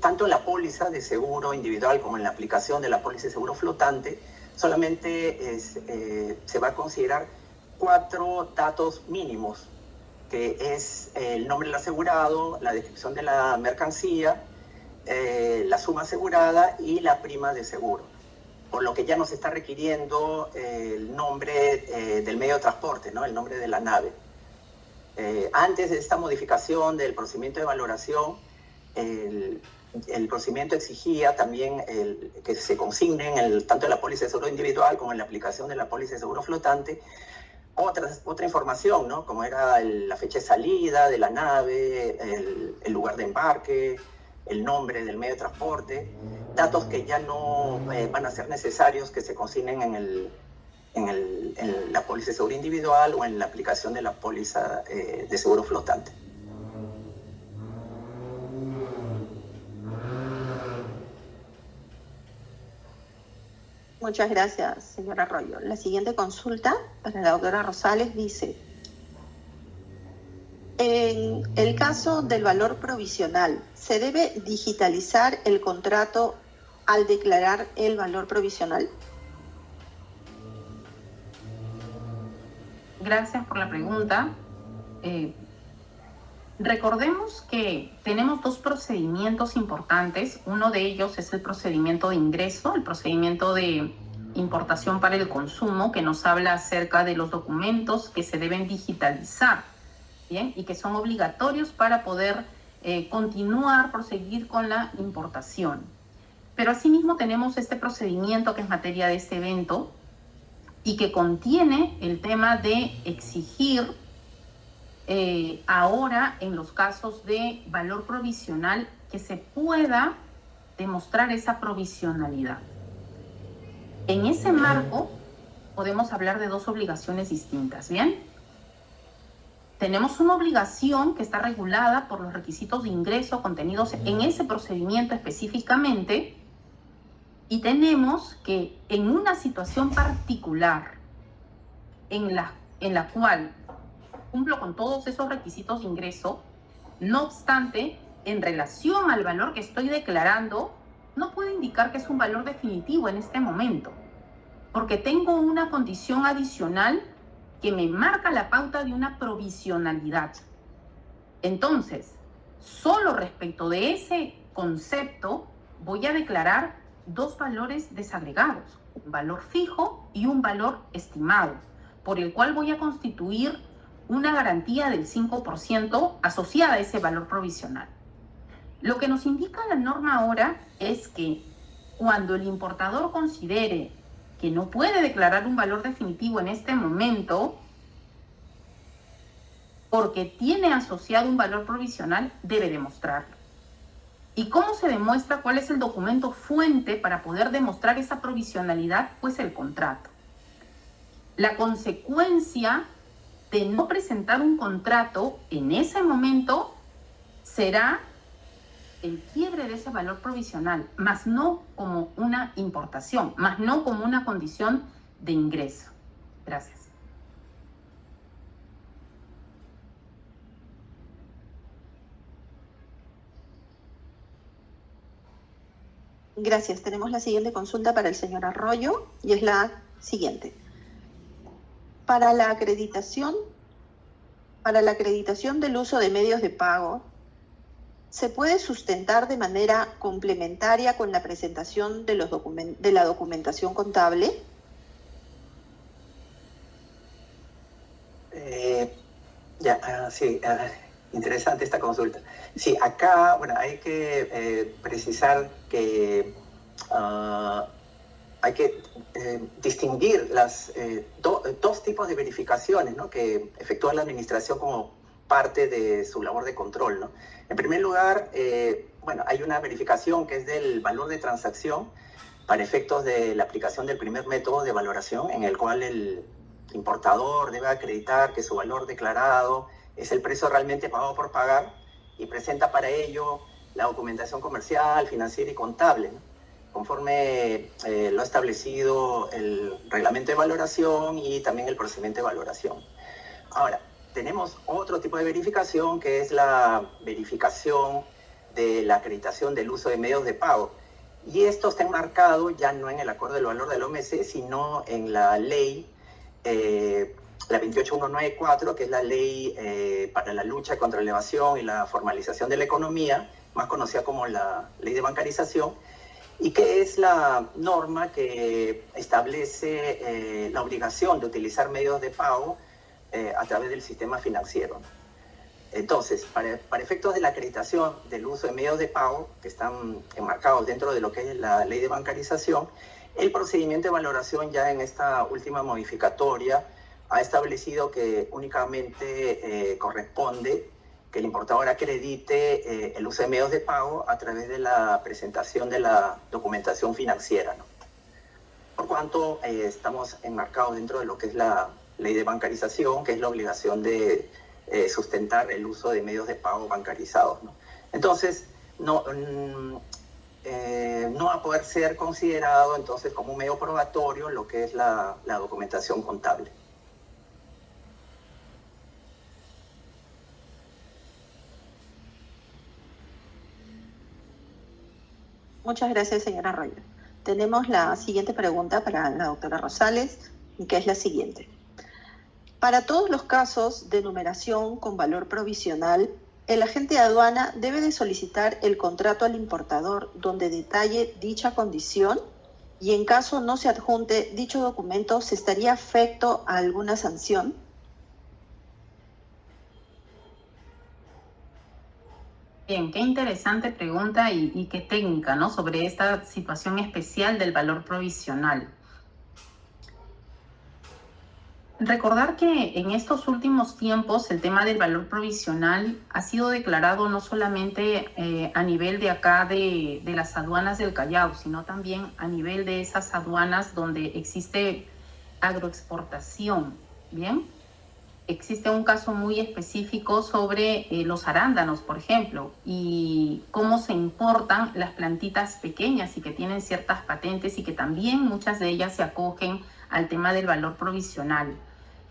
tanto en la póliza de seguro individual como en la aplicación de la póliza de seguro flotante, solamente se va a considerar 4 datos mínimos, que es el nombre del asegurado, la descripción de la mercancía, la suma asegurada y la prima de seguro, por lo que ya no se está requiriendo el nombre del medio de transporte, ¿no? El nombre de la nave. Antes de esta modificación del procedimiento de valoración, el procedimiento exigía también que se consignen tanto en la póliza de seguro individual como en la aplicación de la póliza de seguro flotante otra información, ¿no? Como era la fecha de salida de la nave, el lugar de embarque, el nombre del medio de transporte, datos que ya no van a ser necesarios que se consignen en la póliza de seguro individual o en la aplicación de la póliza de seguro flotante. Muchas gracias, señor Arroyo. La siguiente consulta para la doctora Rosales dice: en el caso del valor provisional, ¿se debe digitalizar el contrato al declarar el valor provisional? Gracias por la pregunta. Recordemos que tenemos dos procedimientos importantes. Uno de ellos es el procedimiento de ingreso, el procedimiento de importación para el consumo, que nos habla acerca de los documentos que se deben digitalizar, ¿bien? Y que son obligatorios para poder proseguir con la importación. Pero asimismo tenemos este procedimiento que es materia de este evento y que contiene el tema de exigir ahora en los casos de valor provisional que se pueda demostrar esa provisionalidad. En ese marco podemos hablar de dos obligaciones distintas, ¿bien? Tenemos una obligación que está regulada por los requisitos de ingreso contenidos en ese procedimiento específicamente, y tenemos que en una situación particular en la cual cumplo con todos esos requisitos de ingreso, no obstante, en relación al valor que estoy declarando, no puedo indicar que es un valor definitivo en este momento, porque tengo una condición adicional que me marca la pauta de una provisionalidad. Entonces, solo respecto de ese concepto, voy a declarar dos valores desagregados, un valor fijo y un valor estimado, por el cual voy a constituir una garantía del 5% asociada a ese valor provisional. Lo que nos indica la norma ahora es que cuando el importador considere que no puede declarar un valor definitivo en este momento, porque tiene asociado un valor provisional, debe demostrarlo. ¿Y cómo se demuestra? ¿Cuál es el documento fuente para poder demostrar esa provisionalidad? Pues el contrato. La consecuencia de no presentar un contrato en ese momento será el quiebre de ese valor provisional, más no como una importación, más no como una condición de ingreso. Gracias. Gracias. Tenemos la siguiente consulta para el señor Arroyo y es la siguiente. Para la acreditación del uso de medios de pago, ¿se puede sustentar de manera complementaria con la presentación de la documentación contable? Sí, interesante esta consulta. Sí, acá, bueno, hay que precisar que hay que distinguir las dos tipos de verificaciones, ¿no?, que efectúa la administración como parte de su labor de control, ¿no? En primer lugar, bueno, hay una verificación que es del valor de transacción para efectos de la aplicación del primer método de valoración, en el cual el importador debe acreditar que su valor declarado es el precio realmente pagado por pagar y presenta para ello la documentación comercial, financiera y contable, ¿no?, conforme lo ha establecido el reglamento de valoración y también el procedimiento de valoración. Ahora, tenemos otro tipo de verificación que es la verificación de la acreditación del uso de medios de pago. Y esto está enmarcado ya no en el acuerdo del valor del OMC, sino en la ley, la 28194, que es la ley para la lucha contra la evasión y la formalización de la economía, más conocida como la ley de bancarización, y que es la norma que establece la obligación de utilizar medios de pago a través del sistema financiero. Entonces, para efectos de la acreditación del uso de medios de pago que están enmarcados dentro de lo que es la ley de bancarización, el procedimiento de valoración ya en esta última modificatoria ha establecido que únicamente corresponde que el importador acredite el uso de medios de pago a través de la presentación de la documentación financiera, ¿no? Por cuanto estamos enmarcados dentro de lo que es la ley de bancarización, que es la obligación de sustentar el uso de medios de pago bancarizados, ¿no? Entonces, no va a poder ser considerado entonces como un medio probatorio lo que es la documentación contable. Muchas gracias, señora Arroyo. Tenemos la siguiente pregunta para la doctora Rosales, que es la siguiente. Para todos los casos de numeración con valor provisional, el agente de aduana debe de solicitar el contrato al importador donde detalle dicha condición y en caso no se adjunte dicho documento, ¿se estaría afecto a alguna sanción? Bien, qué interesante pregunta y qué técnica, ¿no? Sobre esta situación especial del valor provisional. Recordar que en estos últimos tiempos el tema del valor provisional ha sido declarado no solamente a nivel de acá de las aduanas del Callao, sino también a nivel de esas aduanas donde existe agroexportación, ¿bien? Existe un caso muy específico sobre los arándanos, por ejemplo, y cómo se importan las plantitas pequeñas y que tienen ciertas patentes y que también muchas de ellas se acogen al tema del valor provisional,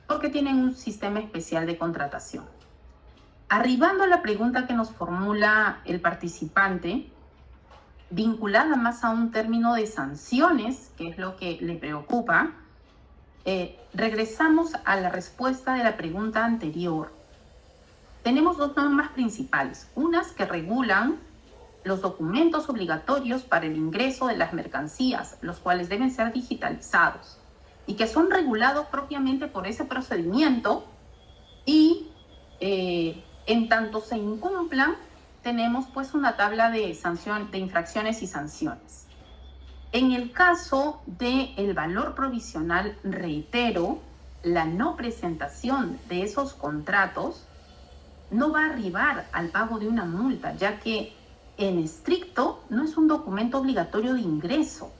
porque tienen un sistema especial de contratación. Arribando a la pregunta que nos formula el participante, vinculada más a un término de sanciones, que es lo que le preocupa, regresamos a la respuesta de la pregunta anterior. Tenemos dos normas principales, unas que regulan los documentos obligatorios para el ingreso de las mercancías, los cuales deben ser digitalizados y que son regulados propiamente por ese procedimiento y en tanto se incumplan, tenemos pues una tabla de infracciones y sanciones. En el caso del valor provisional, reitero, la no presentación de esos contratos no va a arribar al pago de una multa, ya que en estricto no es un documento obligatorio de ingreso.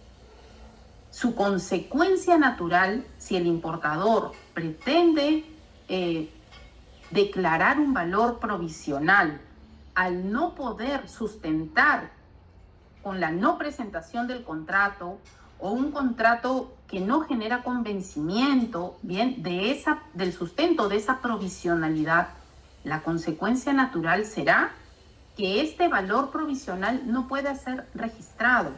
Su consecuencia natural, si el importador pretende declarar un valor provisional al no poder sustentar con la no presentación del contrato o un contrato que no genera convencimiento, bien, del sustento de esa provisionalidad, la consecuencia natural será que este valor provisional no pueda ser registrado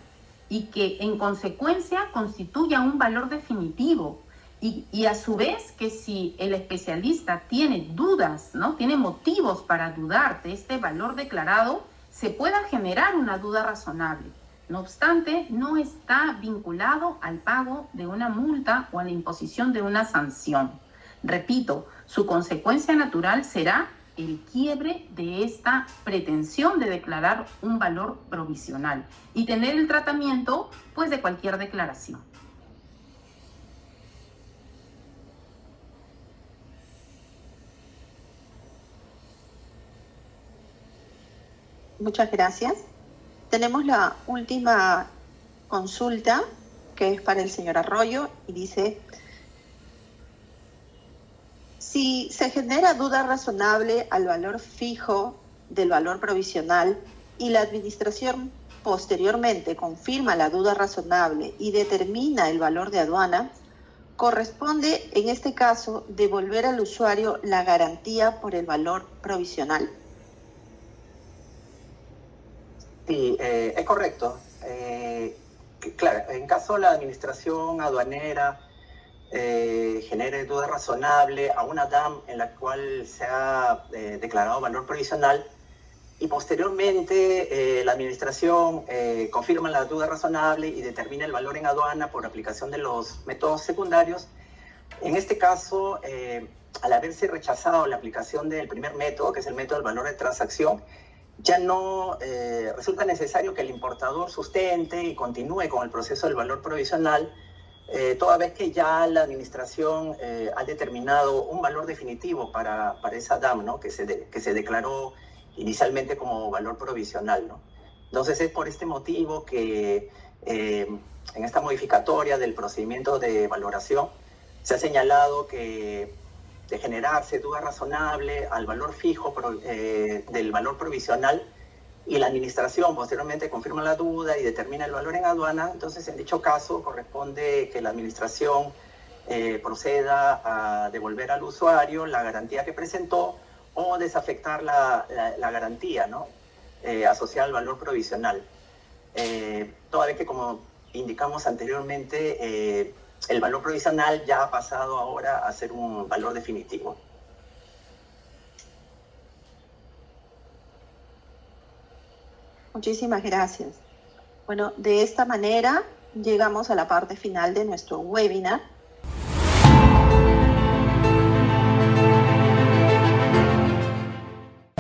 y que en consecuencia constituya un valor definitivo y a su vez que si el especialista tiene dudas, ¿no? Tiene motivos para dudar de este valor declarado, se pueda generar una duda razonable. No obstante, no está vinculado al pago de una multa o a la imposición de una sanción. Repito, su consecuencia natural será el quiebre de esta pretensión de declarar un valor provisional y tener el tratamiento, pues, de cualquier declaración. Muchas gracias. Tenemos la última consulta, que es para el señor Arroyo, y dice: si se genera duda razonable al valor fijo del valor provisional y la administración posteriormente confirma la duda razonable y determina el valor de aduana, corresponde en este caso devolver al usuario la garantía por el valor provisional. Sí, es correcto. Claro, en caso la administración aduanera genere duda razonable a una DAM en la cual se ha declarado valor provisional y posteriormente la administración confirma la duda razonable y determina el valor en aduana por aplicación de los métodos secundarios, En este caso, al haberse rechazado la aplicación del primer método, que es el método del valor de transacción, ya no resulta necesario que el importador sustente y continúe con el proceso del valor provisional, toda vez que ya la administración ha determinado un valor definitivo para esa DAM, ¿no? que se declaró inicialmente como valor provisional, ¿no? Entonces es por este motivo que en esta modificatoria del procedimiento de valoración se ha señalado que de generarse duda razonable al valor fijo del valor provisional y la administración posteriormente confirma la duda y determina el valor en aduana, entonces en dicho caso corresponde que la administración proceda a devolver al usuario la garantía que presentó o desafectar la garantía, ¿no? Asociada al valor provisional. Toda vez que, como indicamos anteriormente, el valor provisional ya ha pasado ahora a ser un valor definitivo. Muchísimas gracias. Bueno, de esta manera llegamos a la parte final de nuestro webinar.